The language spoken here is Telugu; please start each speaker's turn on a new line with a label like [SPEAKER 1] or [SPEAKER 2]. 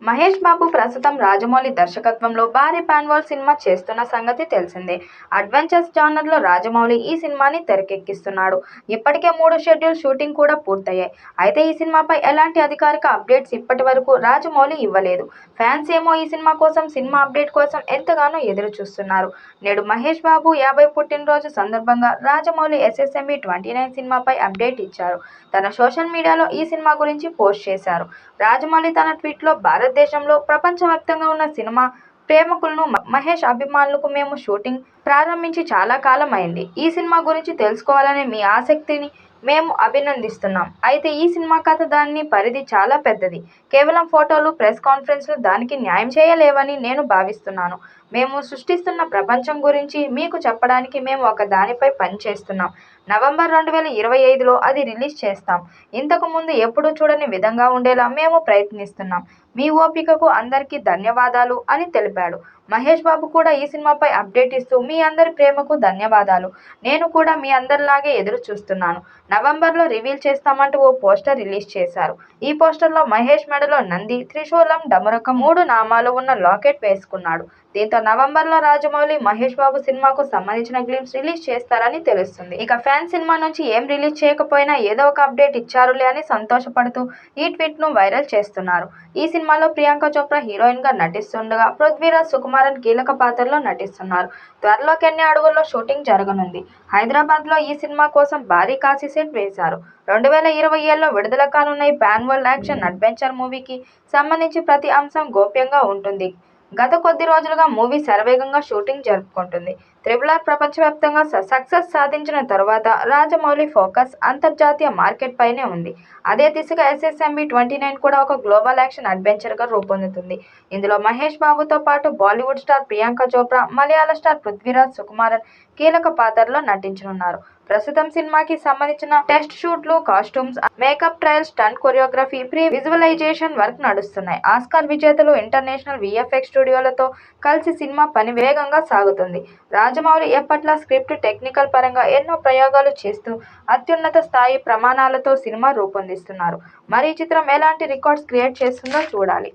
[SPEAKER 1] మహేష్ బాబు ప్రస్తుతం రాజమౌళి దర్శకత్వంలో భారీ పాన్ సినిమా చేస్తున్న సంగతి తెలిసిందే. అడ్వెంచర్స్ జానర్లో రాజమౌళి ఈ సినిమాని తెరకెక్కిస్తున్నాడు. ఇప్పటికే 3 షెడ్యూల్ షూటింగ్ కూడా పూర్తయ్యాయి. అయితే ఈ సినిమాపై ఎలాంటి అధికారిక అప్డేట్స్ ఇప్పటి వరకు రాజమౌళి ఇవ్వలేదు. ఫ్యాన్స్ ఏమో ఈ సినిమా కోసం, సినిమా అప్డేట్ కోసం ఎంతగానో ఎదురు చూస్తున్నారు. నేడు మహేష్ బాబు 50 పుట్టినరోజు సందర్భంగా రాజమౌళి ఎస్ఎస్ఎంబీ 29 సినిమాపై అప్డేట్ ఇచ్చారు. తన సోషల్ మీడియాలో ఈ సినిమా గురించి పోస్ట్ చేశారు. రాజమౌళి తన ట్వీట్లో భారతదేశంలో, ప్రపంచవ్యాప్తంగా ఉన్న సినిమా ప్రేమికులను, మహేష్ అభిమానులకు మేము షూటింగ్ ప్రారంభించి చాలా కాలం అయింది. ఈ సినిమా గురించి తెలుసుకోవాలనే మీ ఆసక్తిని మేము అభినందిస్తున్నాం. అయితే ఈ సినిమా కథ, దాని పరిధి చాలా పెద్దది. కేవలం ఫోటోలు, ప్రెస్ కాన్ఫరెన్స్లు దానికి న్యాయం చేయలేవని నేను భావిస్తున్నాను. మేము సృష్టిస్తున్న ప్రపంచం గురించి మీకు చెప్పడానికి మేము ఒక దానిపై పనిచేస్తున్నాం. నవంబర్ 2025లో అది రిలీజ్ చేస్తాం. ఇంతకు ముందు ఎప్పుడూ చూడని విధంగా ఉండేలా మేము ప్రయత్నిస్తున్నాం. మీ ఓపికకు అందరికీ ధన్యవాదాలు అని తెలిపాడు. మహేష్ బాబు కూడా ఈ సినిమాపై అప్డేట్ ఇస్తూ, మీ అందరి ప్రేమకు ధన్యవాదాలు. నేను కూడా మీ అందరిలాగే ఎదురు చూస్తున్నాను. నవంబర్లో రివీల్ చేస్తామంటూ ఓ పోస్టర్ రిలీజ్ చేశారు. ఈ పోస్టర్లో మహేష్ మెడలో నంది, త్రిశూలం, డమరుకం 3 నామాలు ఉన్న లాకెట్ వేసుకున్నాడు. దీంతో నవంబర్లో రాజమౌళి, మహేష్ బాబు సినిమాకు సంబంధించిన గ్లింప్స్ రిలీజ్ చేస్తారని తెలుస్తుంది. ఇక ఫ్యాన్స్ సినిమా నుంచి ఏం రిలీజ్ చేయకపోయినా ఏదో ఒక అప్డేట్ ఇచ్చారులే అని సంతోషపడుతూ ఈ ట్వీట్ను వైరల్ చేస్తున్నారు. ఈ సినిమాలో ప్రియాంక చోప్రా హీరోయిన్గా నటిస్తుండగా, పృథ్వీరాజ్ సుకుమారన్ కీలక పాత్రలో నటిస్తున్నారు. త్వరలో కెన్ని అడుగుల్లో షూటింగ్ జరగనుంది. హైదరాబాద్లో ఈ సినిమా కోసం భారీ కాశీ సెట్ వేశారు. 2027లో విడుదల కానున్న ఈ పాన్ వరల్డ్ యాక్షన్ అడ్వెంచర్ మూవీకి సంబంధించి ప్రతి అంశం గోప్యంగా ఉంటుంది. గత కొద్ది రోజులుగా మూవీ శరవేగంగా షూటింగ్ జరుపుకుంటుంది. RRR ప్రపంచవ్యాప్తంగా సక్సెస్ సాధించిన తరువాత రాజమౌళి ఫోకస్ అంతర్జాతీయ మార్కెట్ పైనే ఉంది. అదే దిశగా ఎస్ఎస్ఎంబీ 29 కూడా ఒక గ్లోబల్ యాక్షన్ అడ్వెంచర్గా రూపొందుతుంది. ఇందులో మహేష్ బాబుతో పాటు బాలీవుడ్ స్టార్ ప్రియాంక చోప్రా, మలయాళ స్టార్ పృథ్వీరాజ్ సుకుమారన్ కీలక పాత్రలో నటించనున్నారు. ప్రస్తుతం సినిమాకి సంబంధించిన టెస్ట్ షూట్లు, costumes, makeup trials, stunt choreography, pre visualisation work నడుస్తున్నాయి. ఆస్కార్ విజేతలు, ఇంటర్నేషనల్ VFX స్టూడియోలతో కలిసి సినిమా పని వేగంగా సాగుతుంది. రాజమౌళి ఎప్పట్లా స్క్రిప్ట్, టెక్నికల్ పరంగా ఎన్నో ప్రయోగాలు చేస్తూ అత్యున్నత స్థాయి ప్రమాణాలతో సినిమా రూపొందిస్తున్నారు. మరి ఈ చిత్రం ఎలాంటి రికార్డ్స్ క్రియేట్ చేస్తుందో చూడాలి.